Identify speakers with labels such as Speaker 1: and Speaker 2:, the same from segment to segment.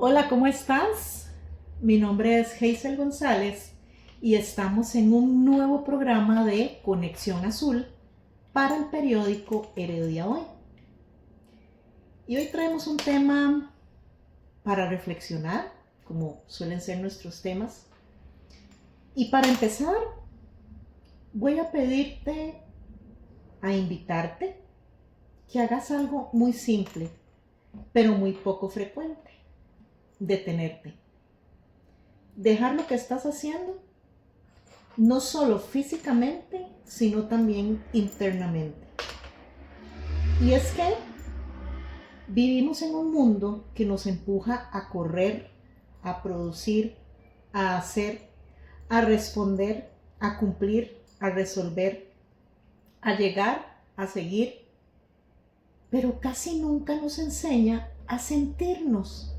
Speaker 1: Hola, ¿cómo estás? Mi nombre es Hazel González y estamos en un nuevo programa de Conexión Azul para el periódico Heredia Hoy. Y hoy traemos un tema para reflexionar, como suelen ser nuestros temas. Y para empezar, voy a pedirte, a invitarte, que hagas algo muy simple, pero muy poco frecuente. Detenerte. Dejar lo que estás haciendo no solo físicamente, sino también internamente. Y es que vivimos en un mundo que nos empuja a correr, a producir, a hacer, a responder, a cumplir, a resolver, a llegar, a seguir, pero casi nunca nos enseña a sentirnos,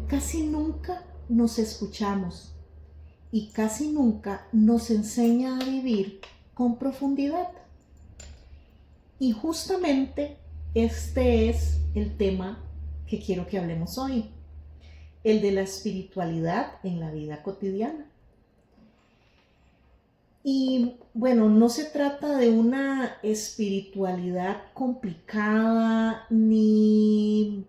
Speaker 1: casi nunca nos escuchamos y casi nunca nos enseña a vivir con profundidad. Y justamente este es el tema que quiero que hablemos hoy, el de la espiritualidad en la vida cotidiana. Y bueno, no se trata de una espiritualidad complicada ni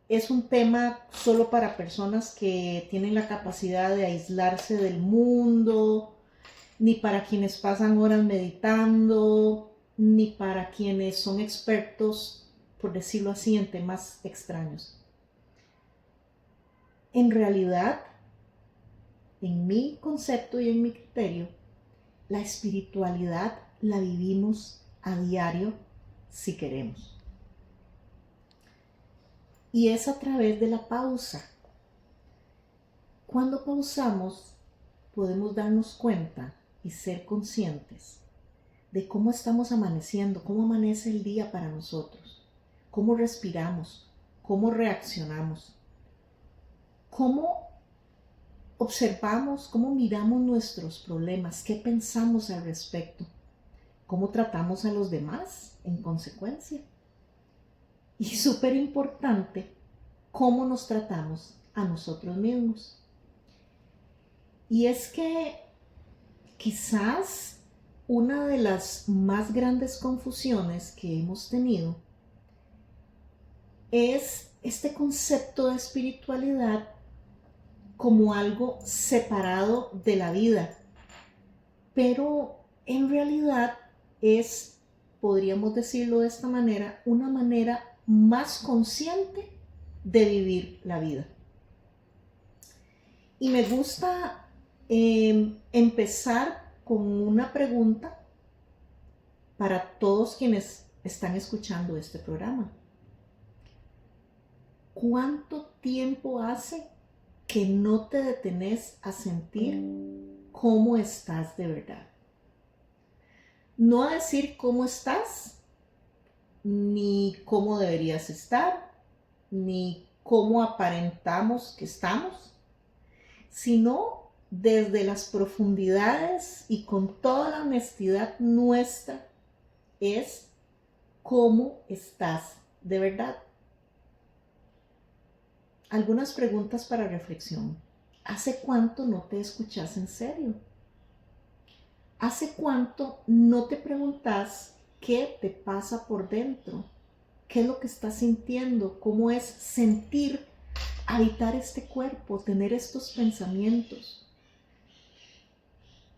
Speaker 1: es un tema solo para personas que tienen la capacidad de aislarse del mundo, ni para quienes pasan horas meditando, ni para quienes son expertos, por decirlo así, en temas extraños. En realidad, en mi concepto y en mi criterio, la espiritualidad la vivimos a diario si queremos. Y es a través de la pausa. Cuando pausamos, podemos darnos cuenta y ser conscientes de cómo estamos amaneciendo, cómo amanece el día para nosotros, cómo respiramos, cómo reaccionamos, cómo observamos, cómo miramos nuestros problemas, qué pensamos al respecto, cómo tratamos a los demás en consecuencia. Y súper importante, cómo nos tratamos a nosotros mismos. Y es que quizás una de las más grandes confusiones que hemos tenido es este concepto de espiritualidad como algo separado de la vida, pero en realidad es, podríamos decirlo de esta manera, una manera más consciente de vivir la vida. Y me gusta empezar con una pregunta para todos quienes están escuchando este programa. ¿Cuánto tiempo hace que no te detenés a sentir cómo estás de verdad? No a decir cómo estás, ni cómo deberías estar, ni cómo aparentamos que estamos, sino desde las profundidades y con toda la honestidad nuestra, es cómo estás de verdad. Algunas preguntas para reflexión. ¿Hace cuánto no te escuchas en serio? ¿Hace cuánto no te preguntas qué te pasa por dentro? ¿Qué es lo que estás sintiendo? ¿Cómo es sentir, habitar este cuerpo, tener estos pensamientos?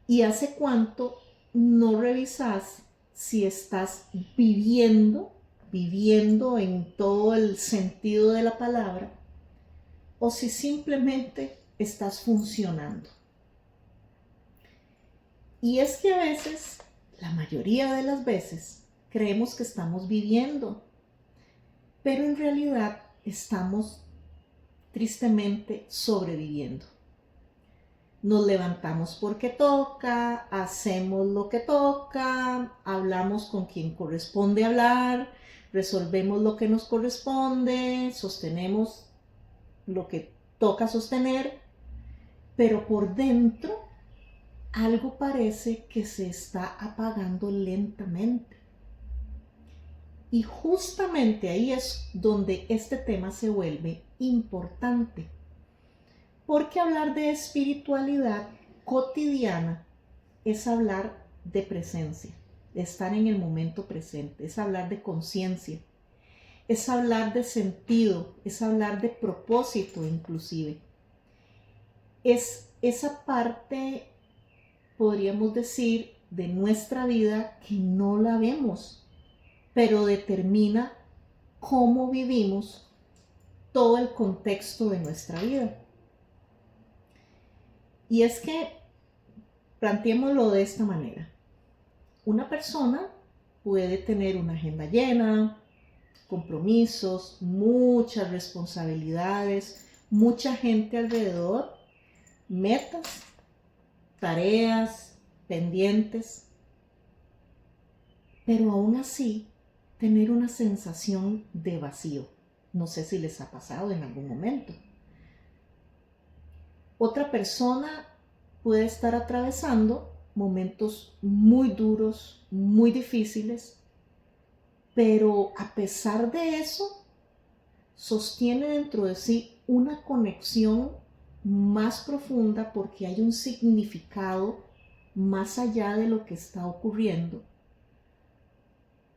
Speaker 1: ¿Y hace cuánto no revisas si estás viviendo en todo el sentido de la palabra, o si simplemente estás funcionando? Y es que a veces, la mayoría de las veces, creemos que estamos viviendo, pero en realidad estamos tristemente sobreviviendo. Nos levantamos porque toca, hacemos lo que toca, hablamos con quien corresponde hablar, resolvemos lo que nos corresponde, sostenemos lo que toca sostener, pero por dentro algo parece que se está apagando lentamente. Y justamente ahí es donde este tema se vuelve importante, porque hablar de espiritualidad cotidiana es hablar de presencia, de estar en el momento presente, es hablar de conciencia, es hablar de sentido, es hablar de propósito inclusive. Es esa parte, podríamos decir, de nuestra vida que no la vemos, pero determina cómo vivimos todo el contexto de nuestra vida. Y es que, planteémoslo de esta manera. Una persona puede tener una agenda llena, compromisos, muchas responsabilidades, mucha gente alrededor, metas, tareas, pendientes, pero aún así tener una sensación de vacío. No sé si les ha pasado en algún momento. Otra persona puede estar atravesando momentos muy duros, muy difíciles, pero a pesar de eso, sostiene dentro de sí una conexión más profunda porque hay un significado más allá de lo que está ocurriendo.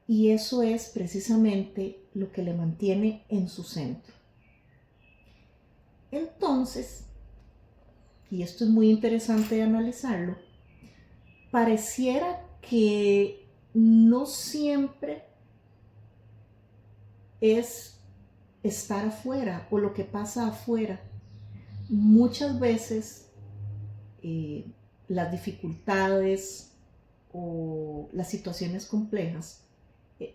Speaker 1: Y eso es precisamente lo que le mantiene en su centro. Entonces, y esto es muy interesante de analizarlo, pareciera que no siempre es estar afuera o lo que pasa afuera. Muchas veces las dificultades o las situaciones complejas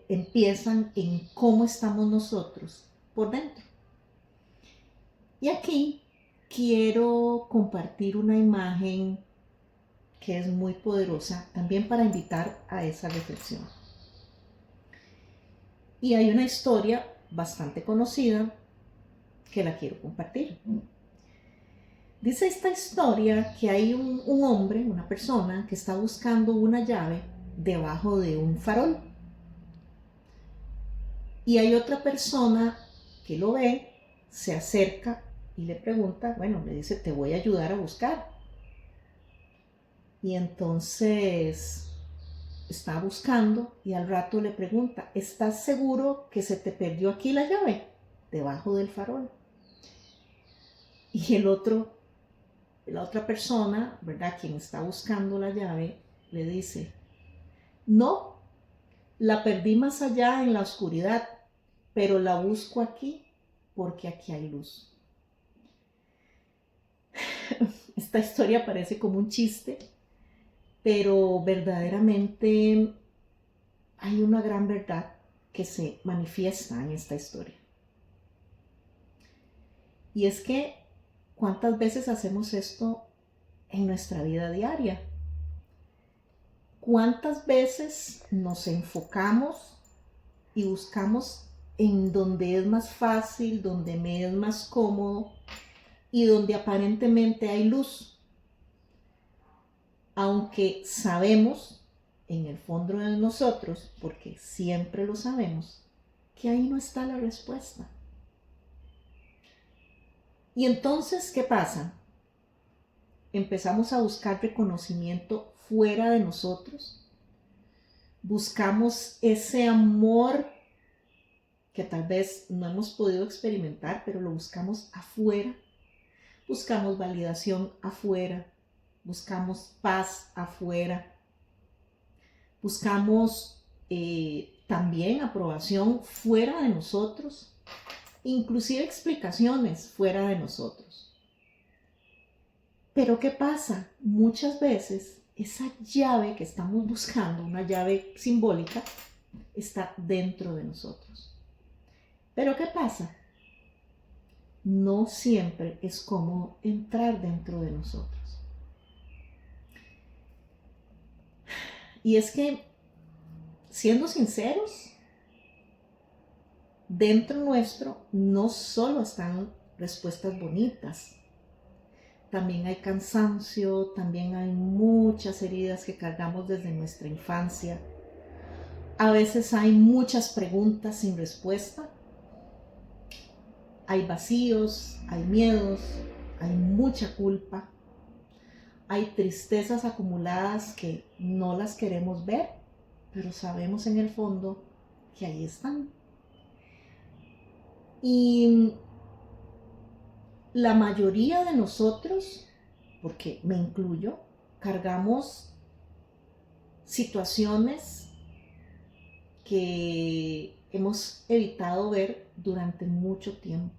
Speaker 1: empiezan en cómo estamos nosotros por dentro. Y aquí quiero compartir una imagen que es muy poderosa también para invitar a esa reflexión. Y hay una historia bastante conocida que la quiero compartir. Dice esta historia que hay un hombre, una persona que está buscando una llave debajo de un farol. Y hay otra persona que lo ve, se acerca y le pregunta, bueno, le dice, te voy a ayudar a buscar. Y entonces está buscando y al rato le pregunta, ¿estás seguro que se te perdió aquí la llave? Debajo del farol. Y la otra persona, ¿verdad? Quien está buscando la llave, le dice, no, la perdí más allá en la oscuridad, pero la busco aquí porque aquí hay luz. Esta historia parece como un chiste, pero verdaderamente hay una gran verdad que se manifiesta en esta historia. Y es que, ¿cuántas veces hacemos esto en nuestra vida diaria? ¿Cuántas veces nos enfocamos y buscamos en donde es más fácil, donde me es más cómodo y donde aparentemente hay luz? Aunque sabemos en el fondo de nosotros, porque siempre lo sabemos, que ahí no está la respuesta. Y entonces, ¿qué pasa? Empezamos a buscar reconocimiento fuera de nosotros. Buscamos ese amor que tal vez no hemos podido experimentar, pero lo buscamos afuera. Buscamos validación afuera. Buscamos paz afuera. Buscamos también aprobación fuera de nosotros. Inclusive explicaciones fuera de nosotros. Pero ¿qué pasa? Muchas veces esa llave que estamos buscando, una llave simbólica, está dentro de nosotros. Pero ¿qué pasa? No siempre es cómodo entrar dentro de nosotros. Y es que, siendo sinceros, dentro nuestro no solo están respuestas bonitas, también hay cansancio, también hay muchas heridas que cargamos desde nuestra infancia, A veces hay muchas preguntas sin respuesta. Hay vacíos, hay miedos, hay mucha culpa. Hay tristezas acumuladas que no las queremos ver, pero sabemos en el fondo que ahí están. Y la mayoría de nosotros, porque me incluyo, cargamos situaciones que hemos evitado ver durante mucho tiempo.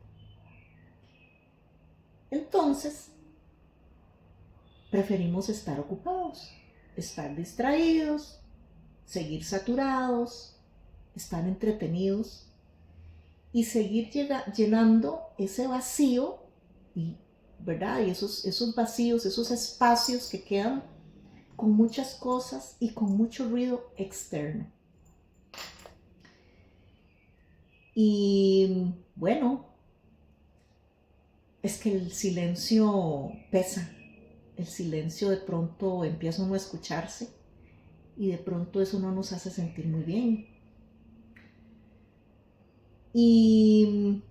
Speaker 1: Entonces, preferimos estar ocupados, estar distraídos, seguir saturados, estar entretenidos y seguir llenando ese vacío, ¿verdad? Y esos vacíos, esos espacios que quedan con muchas cosas y con mucho ruido externo. Y bueno, es que el silencio pesa. El silencio de pronto empieza uno a escucharse y de pronto eso no nos hace sentir muy bien. Y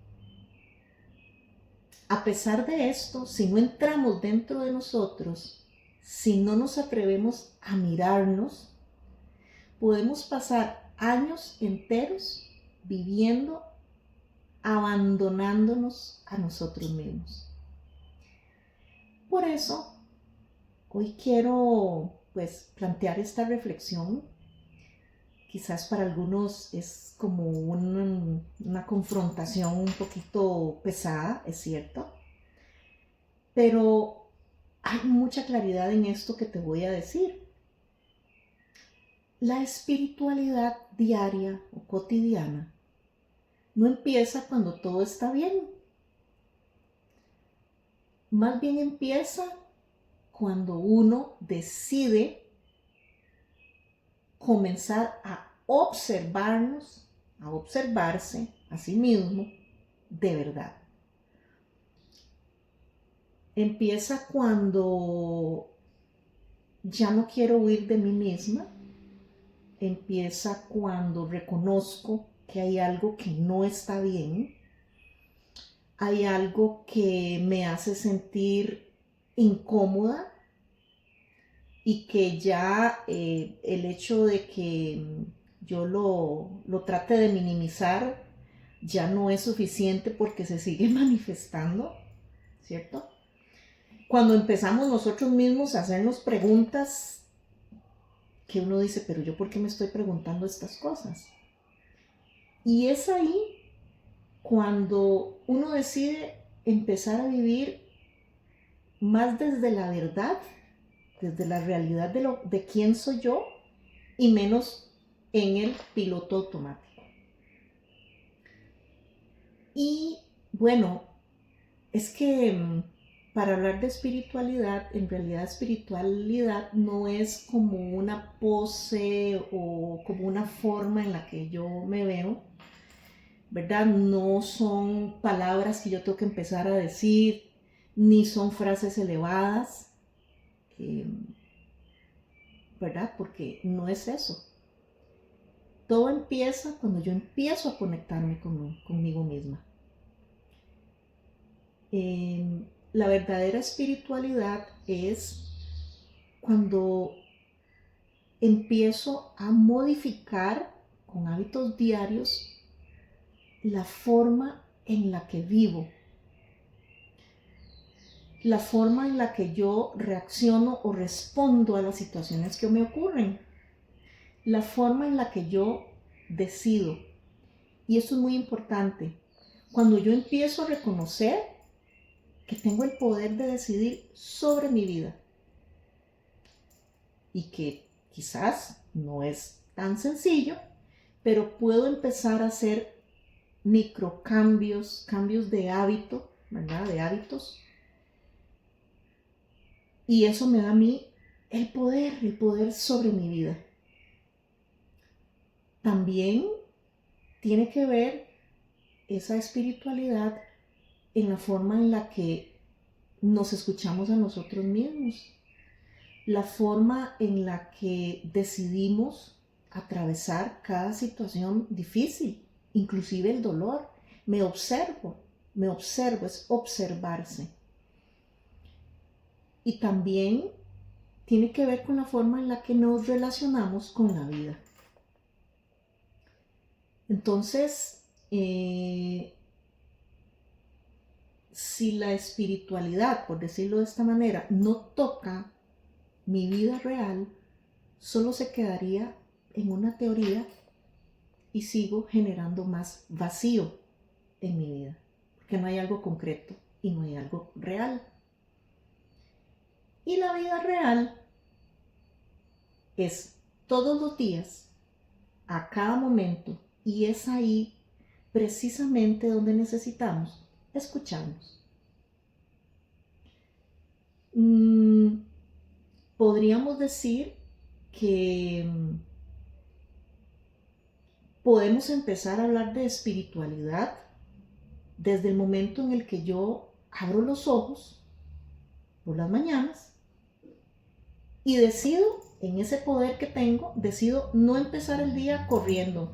Speaker 1: a pesar de esto, si no entramos dentro de nosotros, si no nos atrevemos a mirarnos, podemos pasar años enteros viviendo, abandonándonos a nosotros mismos. Por eso, hoy quiero plantear esta reflexión. Quizás para algunos es como una confrontación un poquito pesada, es cierto, pero hay mucha claridad en esto que te voy a decir. La espiritualidad diaria o cotidiana no empieza cuando todo está bien. Más bien empieza cuando uno decide comenzar a observarnos, a observarse a sí mismo de verdad. Empieza cuando ya no quiero huir de mí misma. Empieza cuando reconozco que hay algo que no está bien. Hay algo que me hace sentir incómoda y que ya el hecho de que yo lo trate de minimizar ya no es suficiente porque se sigue manifestando, ¿cierto? Cuando empezamos nosotros mismos a hacernos preguntas que uno dice, pero yo ¿por qué me estoy preguntando estas cosas? Y es ahí cuando uno decide empezar a vivir más desde la verdad, desde la realidad de quién soy yo y menos en el piloto automático. Y bueno, es que para hablar de espiritualidad, en realidad espiritualidad no es como una pose o como una forma en la que yo me veo, ¿verdad? No son palabras que yo tengo que empezar a decir, ni son frases elevadas, ¿verdad? Porque no es eso. Todo empieza cuando yo empiezo a conectarme conmigo misma. La verdadera espiritualidad es cuando empiezo a modificar con hábitos diarios la forma en la que vivo, la forma en la que yo reacciono o respondo a las situaciones que me ocurren, la forma en la que yo decido. Y esto es muy importante. Cuando yo empiezo a reconocer que tengo el poder de decidir sobre mi vida y que quizás no es tan sencillo, pero puedo empezar a hacer microcambios, cambios de hábito, ¿verdad? De hábitos. Y eso me da a mí el poder sobre mi vida. También tiene que ver esa espiritualidad en la forma en la que nos escuchamos a nosotros mismos, la forma en la que decidimos atravesar cada situación difícil, inclusive el dolor. Me observo, es observarse. Y también tiene que ver con la forma en la que nos relacionamos con la vida. Entonces, si la espiritualidad, por decirlo de esta manera, no toca mi vida real, solo se quedaría en una teoría y sigo generando más vacío en mi vida, porque no hay algo concreto y no hay algo real. Y la vida real es todos los días, a cada momento, y es ahí precisamente donde necesitamos escucharnos. Podríamos decir que podemos empezar a hablar de espiritualidad desde el momento en el que yo abro los ojos por las mañanas y decido, en ese poder que tengo, decido no empezar el día corriendo,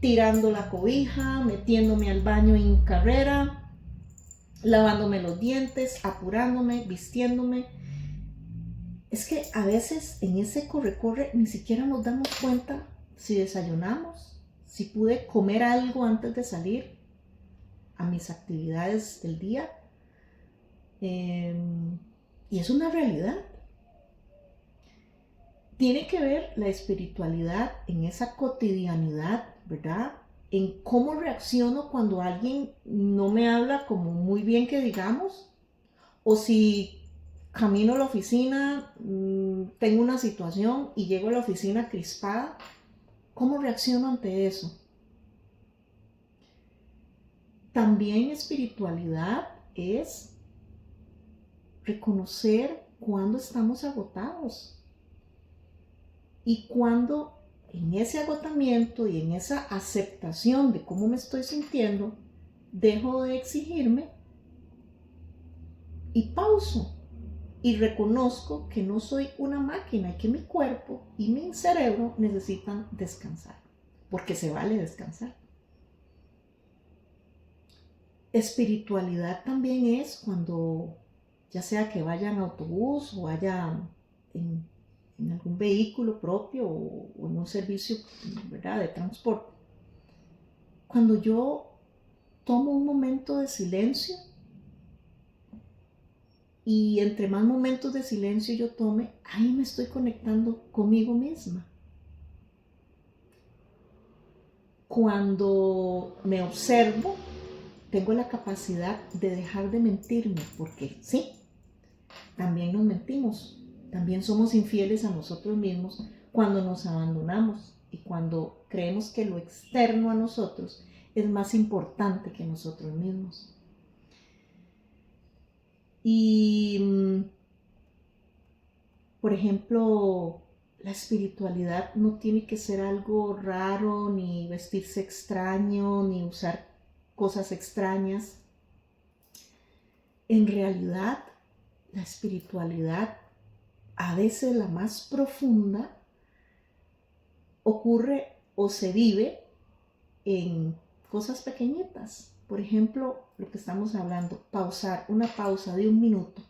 Speaker 1: tirando la cobija, metiéndome al baño en carrera, lavándome los dientes, apurándome, vistiéndome. Es que a veces en ese corre-corre ni siquiera nos damos cuenta si desayunamos, si pude comer algo antes de salir a mis actividades del día. Y es una realidad. Tiene que ver la espiritualidad en esa cotidianidad, ¿verdad? En cómo reacciono cuando alguien no me habla como muy bien que digamos, o si camino a la oficina, tengo una situación y llego a la oficina crispada, ¿cómo reacciono ante eso? También espiritualidad es reconocer cuando estamos agotados y cuando en ese agotamiento y en esa aceptación de cómo me estoy sintiendo, dejo de exigirme y pauso y reconozco que no soy una máquina y que mi cuerpo y mi cerebro necesitan descansar, porque se vale descansar. Espiritualidad también es cuando, ya sea que vaya en autobús o vaya en algún vehículo propio o en un servicio, ¿verdad?, de transporte. Cuando yo tomo un momento de silencio y entre más momentos de silencio yo tome, ahí me estoy conectando conmigo misma. Cuando me observo, tengo la capacidad de dejar de mentirme, porque sí, también nos mentimos. También somos infieles a nosotros mismos cuando nos abandonamos y cuando creemos que lo externo a nosotros es más importante que nosotros mismos. Y, por ejemplo, la espiritualidad no tiene que ser algo raro, ni vestirse extraño, ni usar cosas extrañas. En realidad, la espiritualidad, a veces la más profunda, ocurre o se vive en cosas pequeñitas. Por ejemplo, lo que estamos hablando, pausar, una pausa de 1 minuto,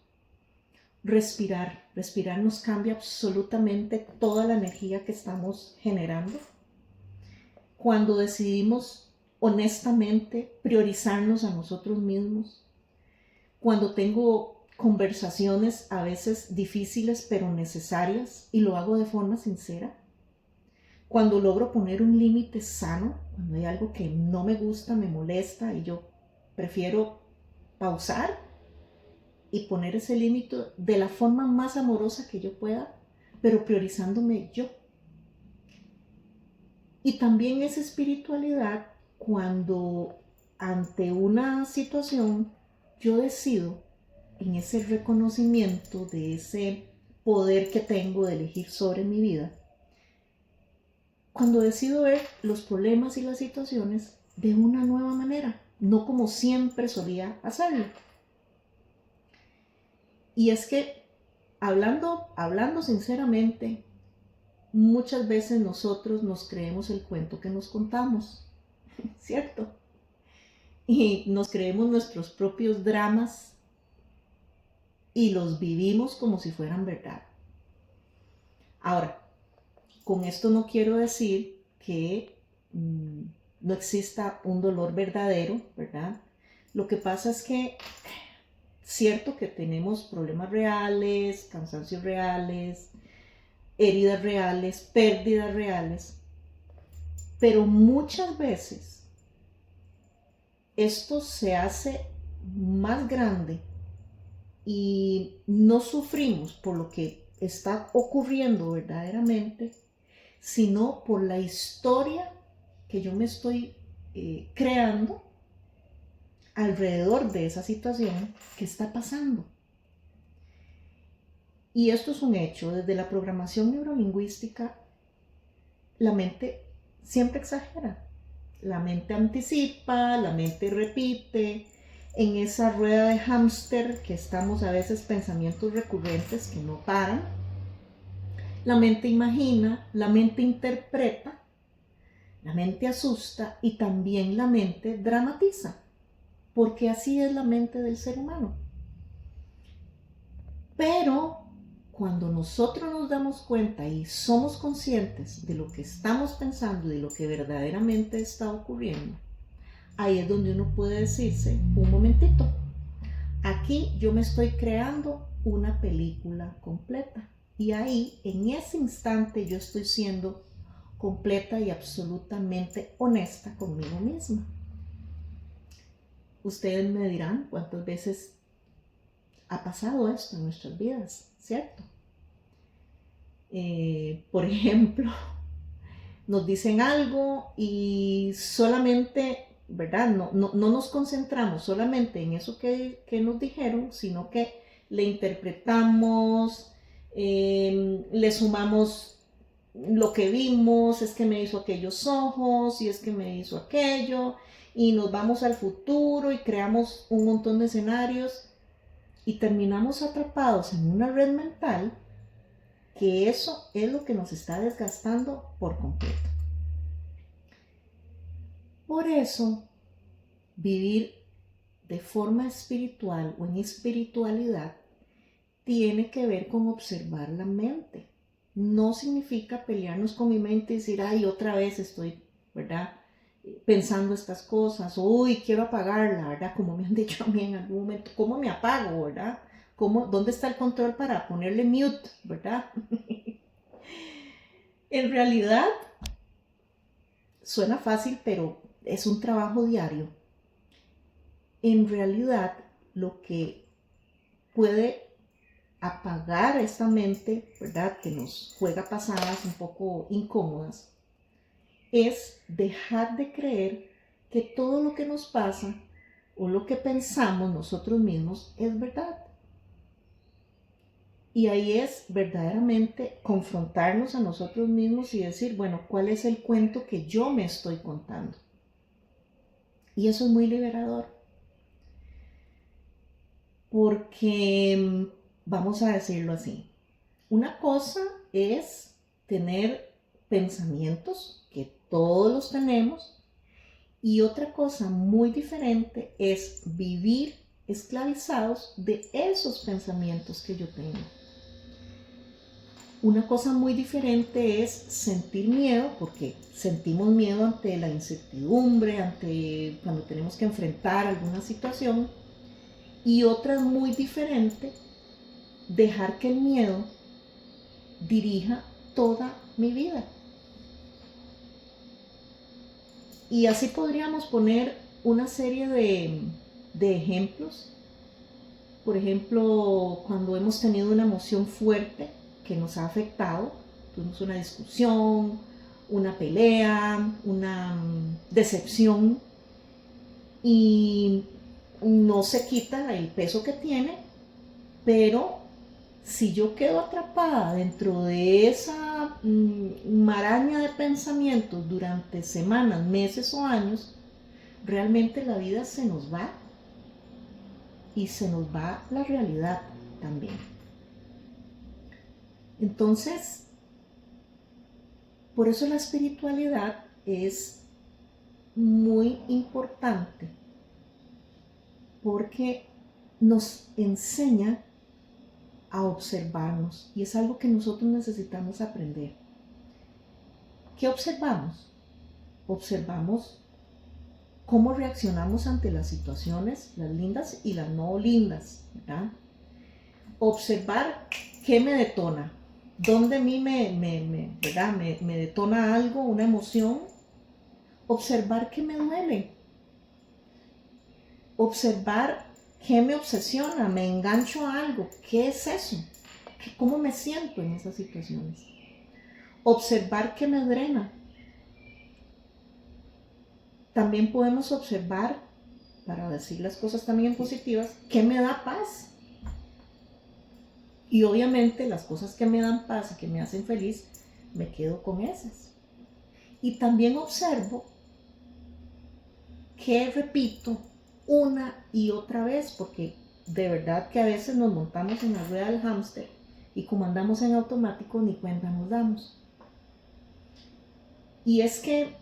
Speaker 1: respirar. Respirar nos cambia absolutamente toda la energía que estamos generando. Cuando decidimos honestamente priorizarnos a nosotros mismos, cuando tengo conversaciones a veces difíciles pero necesarias y lo hago de forma sincera, cuando logro poner un límite sano, cuando hay algo que no me gusta, me molesta y yo prefiero pausar y poner ese límite de la forma más amorosa que yo pueda, pero priorizándome yo. Y también esa espiritualidad cuando ante una situación yo decido en ese reconocimiento de ese poder que tengo de elegir sobre mi vida, cuando decido ver los problemas y las situaciones de una nueva manera, no como siempre solía hacerlo. Y es que, hablando sinceramente, muchas veces nosotros nos creemos el cuento que nos contamos, ¿cierto? Y nos creemos nuestros propios dramas y los vivimos como si fueran verdad. Ahora, con esto no quiero decir que no exista un dolor verdadero, ¿verdad? Lo que pasa es que, cierto que tenemos problemas reales, cansancios reales, heridas reales, pérdidas reales, pero muchas veces esto se hace más grande y no sufrimos por lo que está ocurriendo verdaderamente, sino por la historia que yo me estoy creando alrededor de esa situación que está pasando. Y esto es un hecho. Desde la programación neurolingüística, la mente siempre exagera. La mente anticipa, la mente repite. En esa rueda de hámster que estamos, a veces pensamientos recurrentes que no paran. La mente imagina, la mente interpreta, la mente asusta y también la mente dramatiza, porque así es la mente del ser humano. Pero cuando nosotros nos damos cuenta y somos conscientes de lo que estamos pensando y de lo que verdaderamente está ocurriendo, ahí es donde uno puede decirse, un momentito, aquí yo me estoy creando una película completa. Y ahí, en ese instante, yo estoy siendo completa y absolutamente honesta conmigo misma. Ustedes me dirán cuántas veces ha pasado esto en nuestras vidas, ¿cierto? Por ejemplo, nos dicen algo y solamente, ¿verdad? No nos concentramos solamente en eso que nos dijeron, sino que le interpretamos, le sumamos lo que vimos, es que me hizo aquellos ojos y es que me hizo aquello, y nos vamos al futuro y creamos un montón de escenarios y terminamos atrapados en una red mental que eso es lo que nos está desgastando por completo. Por eso, vivir de forma espiritual o en espiritualidad tiene que ver con observar la mente. No significa pelearnos con mi mente y decir, ay, otra vez estoy, ¿verdad? Pensando estas cosas, uy, quiero apagarla, ¿verdad? Como me han dicho a mí en algún momento, ¿cómo me apago, verdad? ¿Dónde está el control para ponerle mute, verdad? En realidad, suena fácil, pero es un trabajo diario. En realidad, lo que puede apagar esta mente, ¿verdad? Que nos juega pasadas un poco incómodas, es dejar de creer que todo lo que nos pasa o lo que pensamos nosotros mismos es verdad. Y ahí es verdaderamente confrontarnos a nosotros mismos y decir, bueno, ¿cuál es el cuento que yo me estoy contando? Y eso es muy liberador. Porque, vamos a decirlo así, una cosa es tener pensamientos, que todos los tenemos, y otra cosa muy diferente es vivir esclavizados de esos pensamientos que yo tengo. Una cosa muy diferente es sentir miedo, porque sentimos miedo ante la incertidumbre, ante cuando tenemos que enfrentar alguna situación. Y otra muy diferente, dejar que el miedo dirija toda mi vida. Y así podríamos poner una serie de ejemplos. Por ejemplo, cuando hemos tenido una emoción fuerte que nos ha afectado, tuvimos una discusión, una pelea, una decepción, y no se quita el peso que tiene, pero si yo quedo atrapada dentro de esa maraña de pensamientos durante semanas, meses o años, realmente la vida se nos va y se nos va la realidad también. Entonces, Por eso la espiritualidad es muy importante, porque nos enseña a observarnos y es algo que nosotros necesitamos aprender. ¿Qué observamos? Observamos cómo reaccionamos ante las situaciones, las lindas y las no lindas, ¿verdad? Observar qué me detona, dónde a mí me detona algo, una emoción. Observar qué me duele, observar qué me obsesiona, me engancho a algo, qué es eso, cómo me siento en esas situaciones. Observar qué me drena. También podemos observar, para decir las cosas también positivas, qué me da paz. Y obviamente las cosas que me dan paz y que me hacen feliz, me quedo con esas. Y también observo qué repito una y otra vez, porque de verdad que a veces nos montamos en la rueda del hámster y como andamos en automático ni cuenta nos damos. Y es que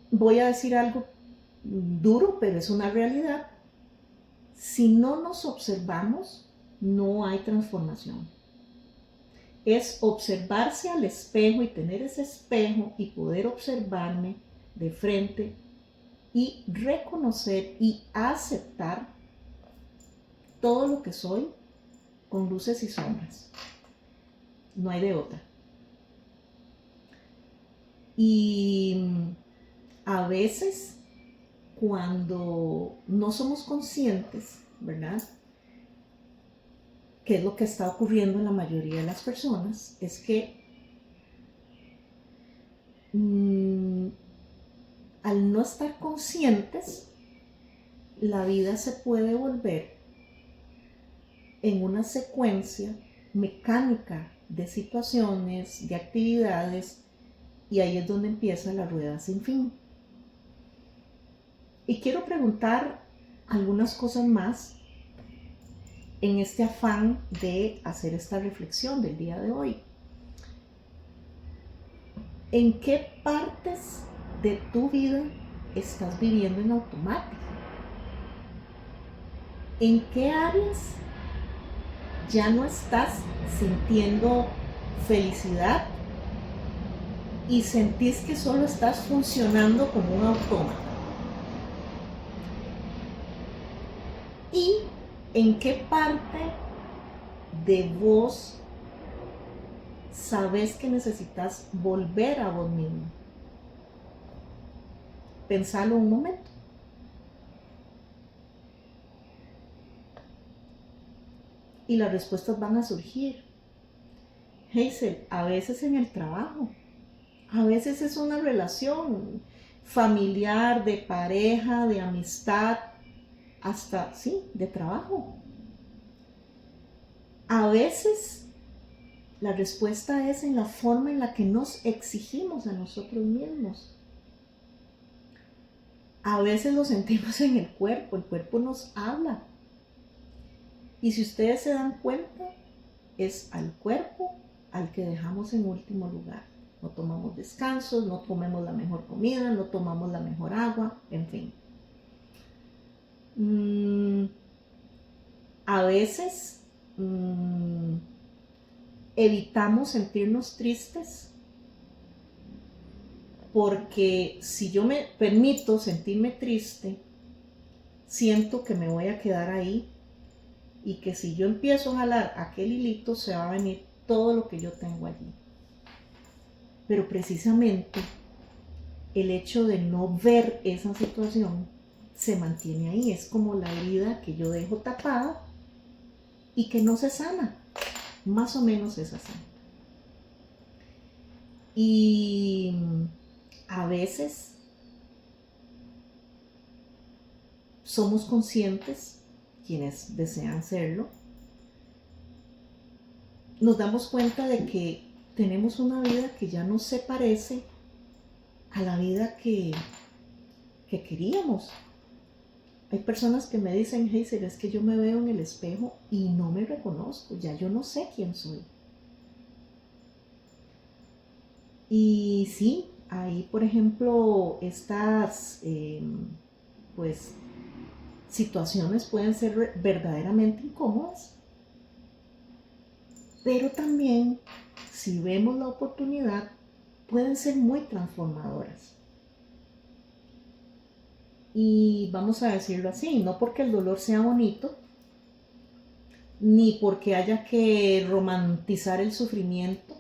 Speaker 1: voy a decir algo duro, pero es una realidad. Si no nos observamos, no hay transformación. Es observarse al espejo y tener ese espejo y poder observarme de frente y reconocer y aceptar todo lo que soy con luces y sombras. No hay de otra. Y a veces cuando no somos conscientes, ¿verdad? ¿Qué es lo que está ocurriendo en la mayoría de las personas? Es que al no estar conscientes, la vida se puede volver en una secuencia mecánica de situaciones, de actividades, y ahí es donde empieza la rueda sin fin. Y quiero preguntar algunas cosas más en este afán de hacer esta reflexión del día de hoy. ¿En qué partes de tu vida estás viviendo en automático? ¿En qué áreas ya no estás sintiendo felicidad y sentís que solo estás funcionando como un autómata? ¿Y en qué parte de vos sabes que necesitas volver a vos mismo? Pensalo un momento. Y las respuestas van a surgir. Hazel, a veces en el trabajo, a veces es una relación familiar, de pareja, de amistad, hasta, sí, de trabajo. A veces la respuesta es en la forma en la que nos exigimos a nosotros mismos. A veces lo sentimos en el cuerpo nos habla. Y si ustedes se dan cuenta, es al cuerpo al que dejamos en último lugar. No tomamos descansos, no comemos la mejor comida, no tomamos la mejor agua, en fin. A veces evitamos sentirnos tristes porque si yo me permito sentirme triste, siento que me voy a quedar ahí y que si yo empiezo a jalar aquel hilito se va a venir todo lo que yo tengo allí. Pero precisamente el hecho de no ver esa situación se mantiene ahí, es como la herida que yo dejo tapada y que no se sana, más o menos es así. Y a veces somos conscientes, quienes desean serlo, nos damos cuenta de que tenemos una vida que ya no se parece a la vida que queríamos. Hay personas que me dicen, Hazel, es que yo me veo en el espejo y no me reconozco, ya yo no sé quién soy. Y sí, ahí por ejemplo estas pues situaciones pueden ser verdaderamente incómodas, pero también si vemos la oportunidad pueden ser muy transformadoras. Y vamos a decirlo así, no porque el dolor sea bonito, ni porque haya que romantizar el sufrimiento,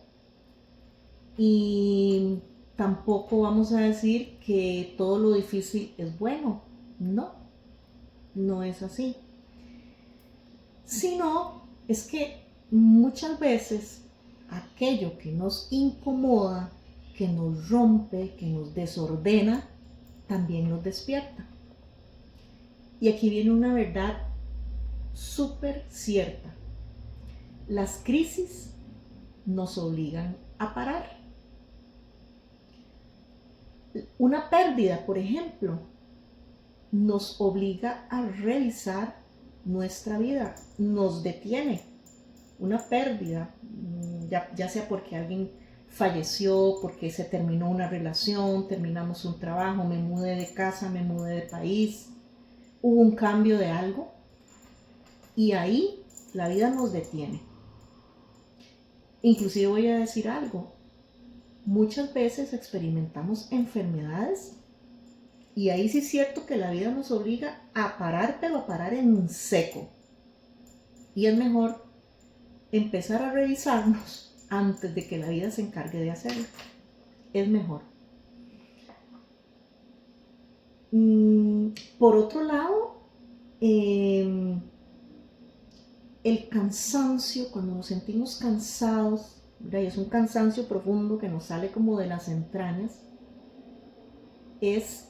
Speaker 1: y tampoco vamos a decir que todo lo difícil es bueno. No, no es así. Sino es que muchas veces aquello que nos incomoda, que nos rompe, que nos desordena, también nos despierta. Y aquí viene una verdad súper cierta. Las crisis nos obligan a parar. Una pérdida, por ejemplo, nos obliga a revisar nuestra vida, nos detiene. Una pérdida, ya sea porque alguien falleció, porque se terminó una relación, terminamos un trabajo, me mudé de casa, me mudé de país, hubo un cambio de algo, y ahí la vida nos detiene. Inclusive voy a decir algo, muchas veces experimentamos enfermedades y ahí sí es cierto que la vida nos obliga a parar, pero a parar en seco. Y es mejor empezar a revisarnos antes de que la vida se encargue de hacerlo. Es mejor. Por otro lado, el cansancio, cuando nos sentimos cansados, ¿verdad? Y es un cansancio profundo que nos sale como de las entrañas, es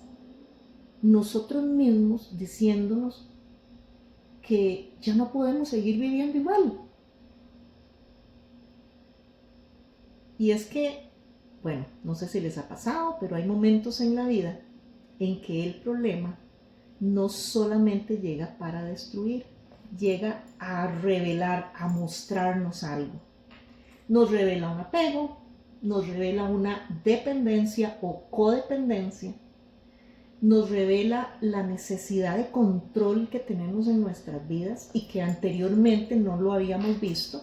Speaker 1: nosotros mismos diciéndonos que ya no podemos seguir viviendo igual. Y es que, bueno, no sé si les ha pasado, pero hay momentos en la vida en que el problema no solamente llega para destruir, llega a revelar, a mostrarnos algo. Nos revela un apego, nos revela una dependencia o codependencia, nos revela la necesidad de control que tenemos en nuestras vidas y que anteriormente no lo habíamos visto.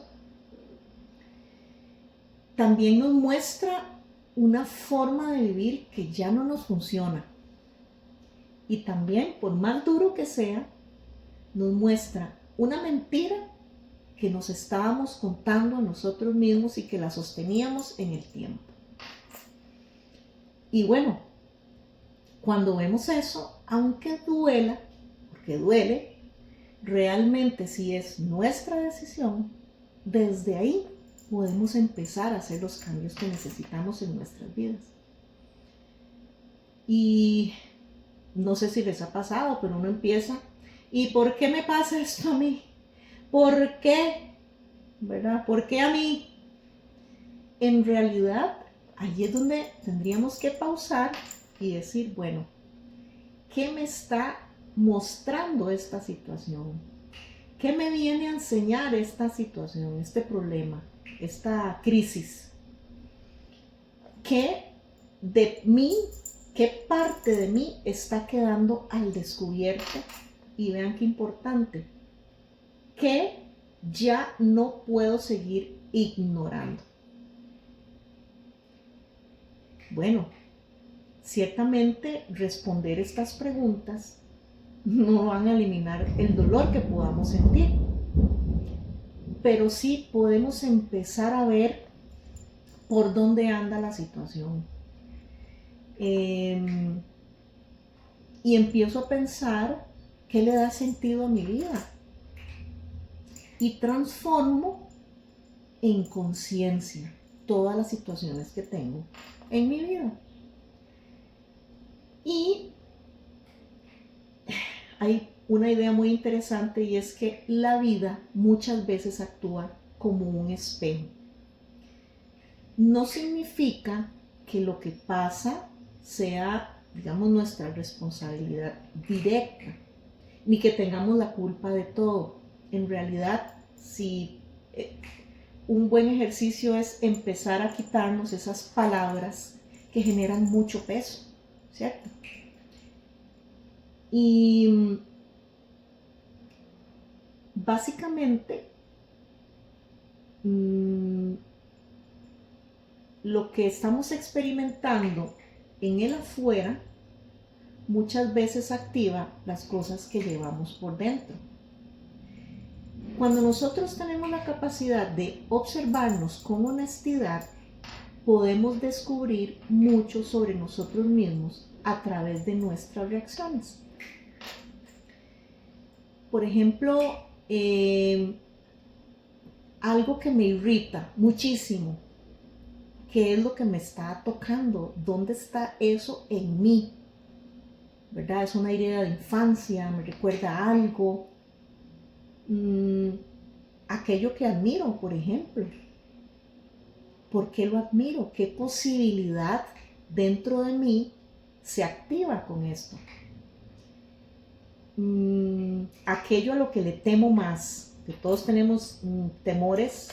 Speaker 1: También nos muestra una forma de vivir que ya no nos funciona. Y también, por más duro que sea, nos muestra una mentira que nos estábamos contando a nosotros mismos y que la sosteníamos en el tiempo. Y bueno, cuando vemos eso, aunque duela, porque duele, realmente si es nuestra decisión, desde ahí podemos empezar a hacer los cambios que necesitamos en nuestras vidas. Y no sé si les ha pasado, pero uno empieza, ¿y por qué me pasa esto a mí? ¿Por qué? ¿Verdad? ¿Por qué a mí? En realidad, ahí es donde tendríamos que pausar y decir, bueno, ¿qué me está mostrando esta situación? ¿Qué me viene a enseñar esta situación, este problema, esta crisis? ¿Qué de mí, qué parte de mí está quedando al descubierto? Y vean qué importante, que ya no puedo seguir ignorando. Bueno, ciertamente responder estas preguntas no van a eliminar el dolor que podamos sentir, pero sí podemos empezar a ver por dónde anda la situación. Y empiezo a pensar qué le da sentido a mi vida y transformo en conciencia todas las situaciones que tengo en mi vida. Y hay una idea muy interesante y es que la vida muchas veces actúa como un espejo. No significa que lo que pasa sea, digamos, nuestra responsabilidad directa, ni que tengamos la culpa de todo. En realidad, si un buen ejercicio es empezar a quitarnos esas palabras que generan mucho peso, ¿cierto? Y básicamente lo que estamos experimentando en el afuera muchas veces activa las cosas que llevamos por dentro. Cuando nosotros tenemos la capacidad de observarnos con honestidad, podemos descubrir mucho sobre nosotros mismos a través de nuestras reacciones. Por ejemplo, algo que me irrita muchísimo, ¿qué es lo que me está tocando? ¿Dónde está eso en mí? ¿Verdad? Es una idea de infancia, me recuerda a algo. Aquello que admiro, por ejemplo. ¿Por qué lo admiro? ¿Qué posibilidad dentro de mí se activa con esto? Aquello a lo que le temo más, que todos tenemos temores,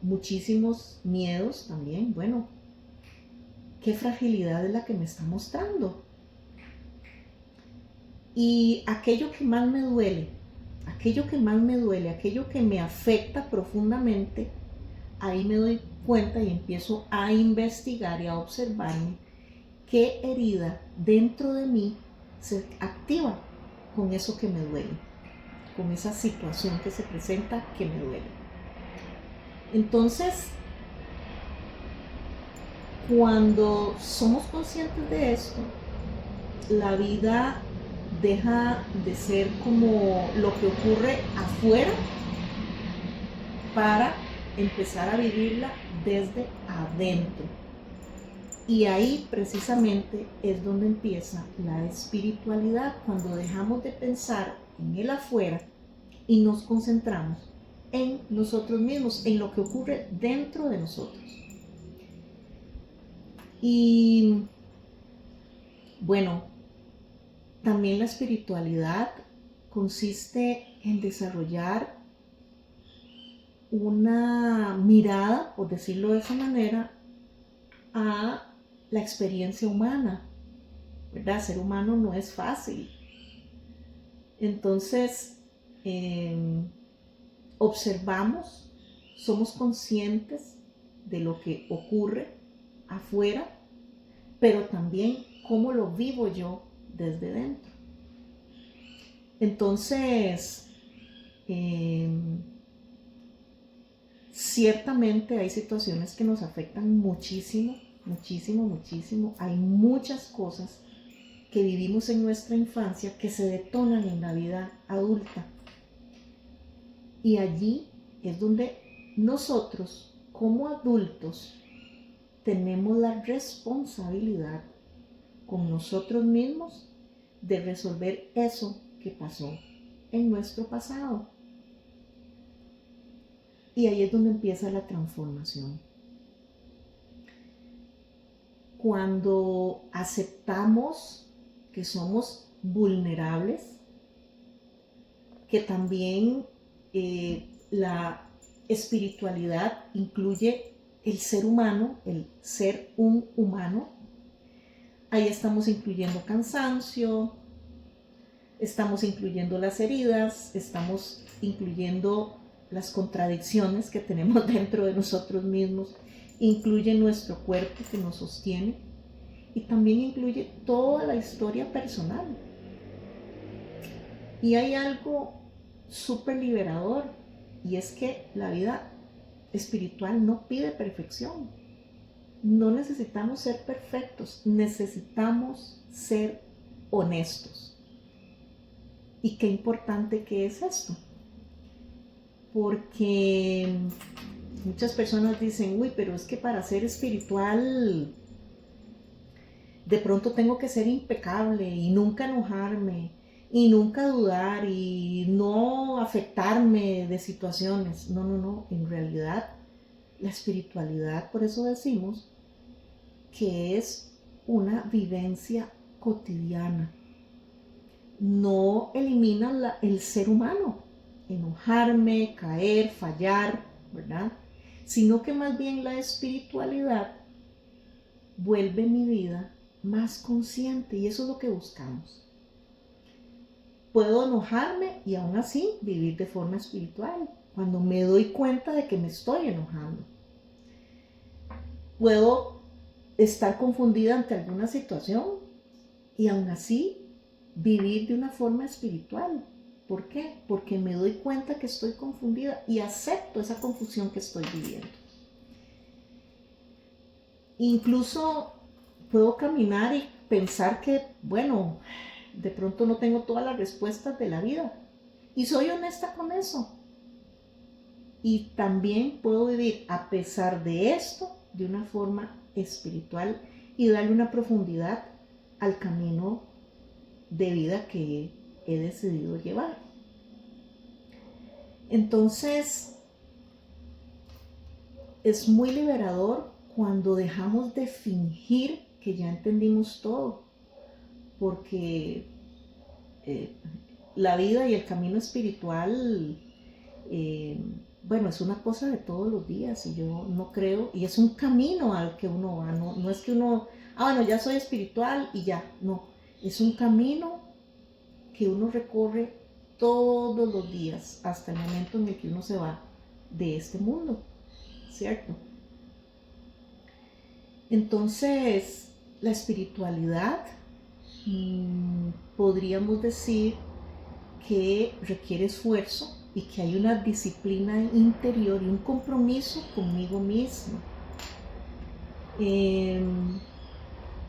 Speaker 1: muchísimos miedos también. Bueno, ¿qué fragilidad es la que me está mostrando? Y aquello que más me duele, aquello que me afecta profundamente, ahí me doy cuenta y empiezo a investigar y a observarme qué herida dentro de mí se activa con eso que me duele, con esa situación que se presenta que me duele. Entonces, cuando somos conscientes de esto, la vida deja de ser como lo que ocurre afuera para empezar a vivirla desde adentro. Y ahí precisamente es donde empieza la espiritualidad, cuando dejamos de pensar en el afuera y nos concentramos en nosotros mismos, en lo que ocurre dentro de nosotros. Y bueno, también la espiritualidad consiste en desarrollar una mirada, por decirlo de esa manera, a la experiencia humana, ¿verdad? Ser humano no es fácil. Entonces, observamos, somos conscientes de lo que ocurre afuera, pero también cómo lo vivo yo desde dentro. Entonces, ciertamente hay situaciones que nos afectan muchísimo, muchísimo, muchísimo. Hay muchas cosas que vivimos en nuestra infancia que se detonan en la vida adulta. Y allí es donde nosotros, como adultos, tenemos la responsabilidad con nosotros mismos de resolver eso que pasó en nuestro pasado. Y ahí es donde empieza la transformación. Cuando aceptamos que somos vulnerables, que también la espiritualidad incluye el ser humano, el ser un humano. Ahí estamos incluyendo cansancio, estamos incluyendo las heridas, estamos incluyendo las contradicciones que tenemos dentro de nosotros mismos, incluye nuestro cuerpo que nos sostiene y también incluye toda la historia personal. Y hay algo súper liberador, y es que la vida espiritual no pide perfección. No necesitamos ser perfectos, necesitamos ser honestos. Y qué importante que es esto, porque muchas personas dicen, uy, pero es que para ser espiritual de pronto tengo que ser impecable y nunca enojarme y nunca dudar y no afectarme de situaciones. No, en realidad la espiritualidad, por eso decimos que es una vivencia cotidiana. No elimina el ser humano, enojarme, caer, fallar, ¿verdad? sino que más bien la espiritualidad vuelve mi vida más consciente, y eso es lo que buscamos. Puedo enojarme y aún así vivir de forma espiritual, cuando me doy cuenta de que me estoy enojando. Puedo estar confundida ante alguna situación y aún así vivir de una forma espiritual. ¿Por qué? Porque me doy cuenta que estoy confundida y acepto esa confusión que estoy viviendo. Incluso puedo caminar y pensar que, bueno, de pronto no tengo todas las respuestas de la vida. Y soy honesta con eso. Y también puedo vivir a pesar de esto de una forma espiritual y darle una profundidad al camino de vida que he decidido llevar. Entonces, es muy liberador cuando dejamos de fingir que ya entendimos todo, porque la vida y el camino espiritual, bueno, es una cosa de todos los días, y yo no creo, y es un camino al que uno va, no es que uno, bueno, ya soy espiritual y ya, no, es un camino que uno recorre todos los días hasta el momento en el que uno se va de este mundo, ¿cierto? Entonces, la espiritualidad, podríamos decir que requiere esfuerzo y que hay una disciplina interior y un compromiso conmigo mismo.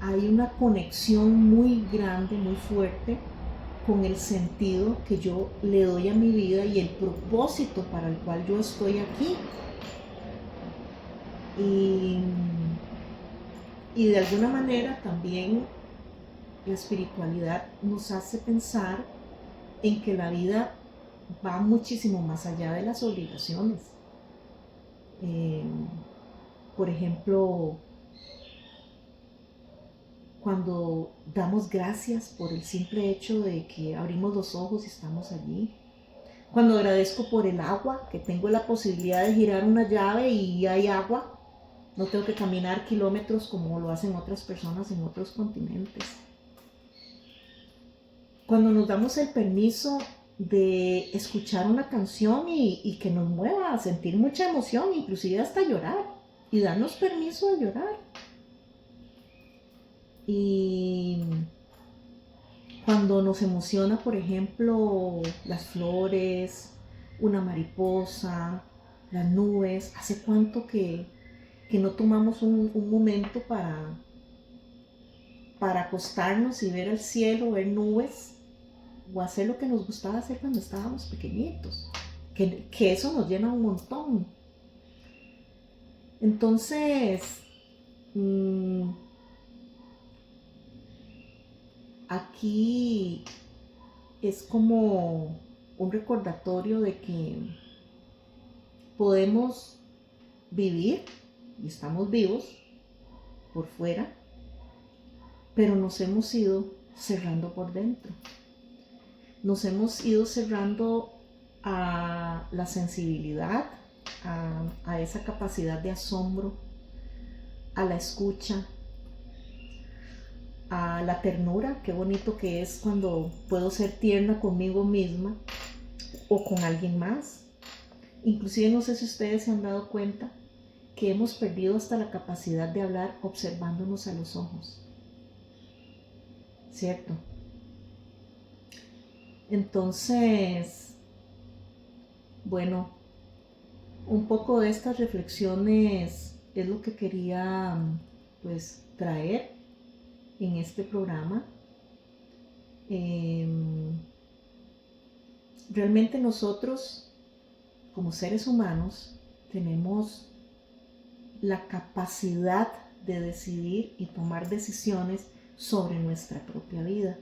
Speaker 1: Hay una conexión muy grande, muy fuerte con el sentido que yo le doy a mi vida y el propósito para el cual yo estoy aquí. Y de alguna manera también la espiritualidad nos hace pensar en que la vida va muchísimo más allá de las obligaciones. Por ejemplo, cuando damos gracias por el simple hecho de que abrimos los ojos y estamos allí. Cuando agradezco por el agua, que tengo la posibilidad de girar una llave y hay agua. No tengo que caminar kilómetros como lo hacen otras personas en otros continentes. Cuando nos damos el permiso de escuchar una canción y que nos mueva a sentir mucha emoción, inclusive hasta llorar, y darnos permiso de llorar. Y cuando nos emociona, por ejemplo, las flores, una mariposa, las nubes, ¿hace cuánto que no tomamos un momento para acostarnos y ver el cielo, ver nubes, o hacer lo que nos gustaba hacer cuando estábamos pequeñitos? Que eso nos llena un montón. Entonces, aquí es como un recordatorio de que podemos vivir y estamos vivos por fuera, pero nos hemos ido cerrando por dentro. Nos hemos ido cerrando a la sensibilidad, a esa capacidad de asombro, a la escucha, a la ternura. Qué bonito que es cuando puedo ser tierna conmigo misma o con alguien más. Inclusive no sé si ustedes se han dado cuenta que hemos perdido hasta la capacidad de hablar observándonos a los ojos, ¿cierto? Entonces, bueno, un poco de estas reflexiones es lo que quería pues traer en este programa. Realmente nosotros como seres humanos tenemos la capacidad de decidir y tomar decisiones sobre nuestra propia vida.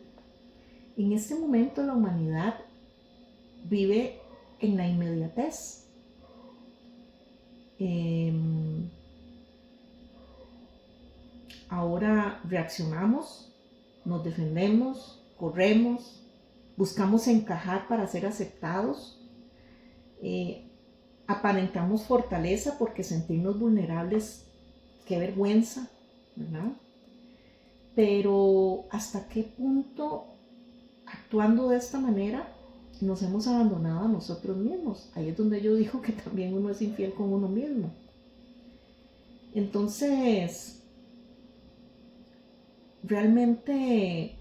Speaker 1: En este momento la humanidad vive en la inmediatez. Ahora reaccionamos, nos defendemos, corremos, buscamos encajar para ser aceptados. aparentamos fortaleza porque sentirnos vulnerables, qué vergüenza, ¿verdad? Pero ¿hasta qué punto actuando de esta manera nos hemos abandonado a nosotros mismos? Ahí es donde yo digo que también uno es infiel con uno mismo. Entonces, realmente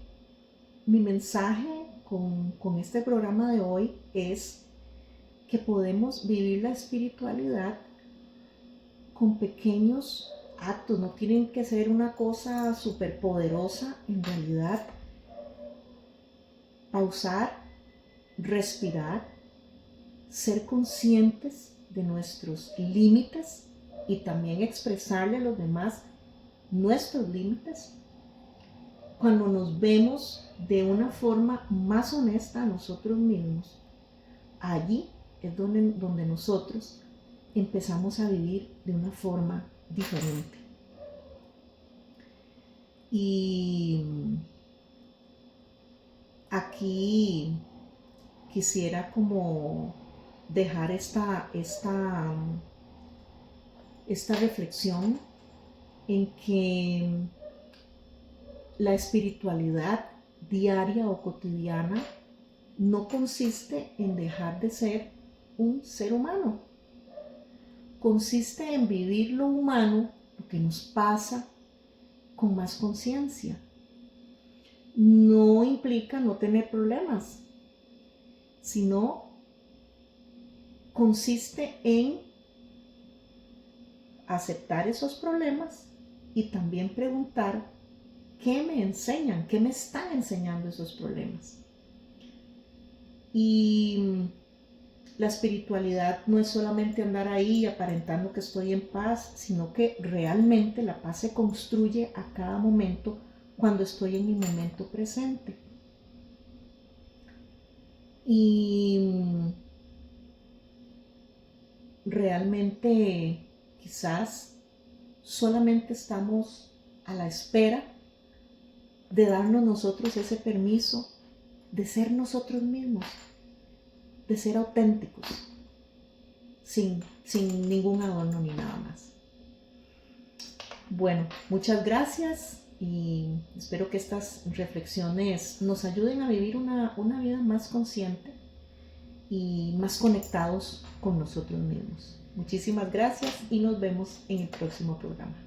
Speaker 1: mi mensaje con este programa de hoy es que podemos vivir la espiritualidad con pequeños actos, no tienen que ser una cosa súper poderosa. En realidad, pausar, respirar, ser conscientes de nuestros límites y también expresarle a los demás nuestros límites. Cuando nos vemos de una forma más honesta a nosotros mismos, allí es donde nosotros empezamos a vivir de una forma diferente. Y aquí quisiera como dejar esta reflexión en que la espiritualidad diaria o cotidiana no consiste en dejar de ser un ser humano. Consiste en vivir lo humano, lo que nos pasa, con más conciencia. No implica no tener problemas, sino consiste en aceptar esos problemas y también preguntar qué me enseñan, qué me están enseñando esos problemas. Y la espiritualidad no es solamente andar ahí aparentando que estoy en paz, sino que realmente la paz se construye a cada momento cuando estoy en mi momento presente. Y realmente quizás solamente estamos a la espera de darnos nosotros ese permiso de ser nosotros mismos, de ser auténticos, sin ningún adorno ni nada más. Bueno, muchas gracias y espero que estas reflexiones nos ayuden a vivir una vida más consciente y más conectados con nosotros mismos. Muchísimas gracias y nos vemos en el próximo programa.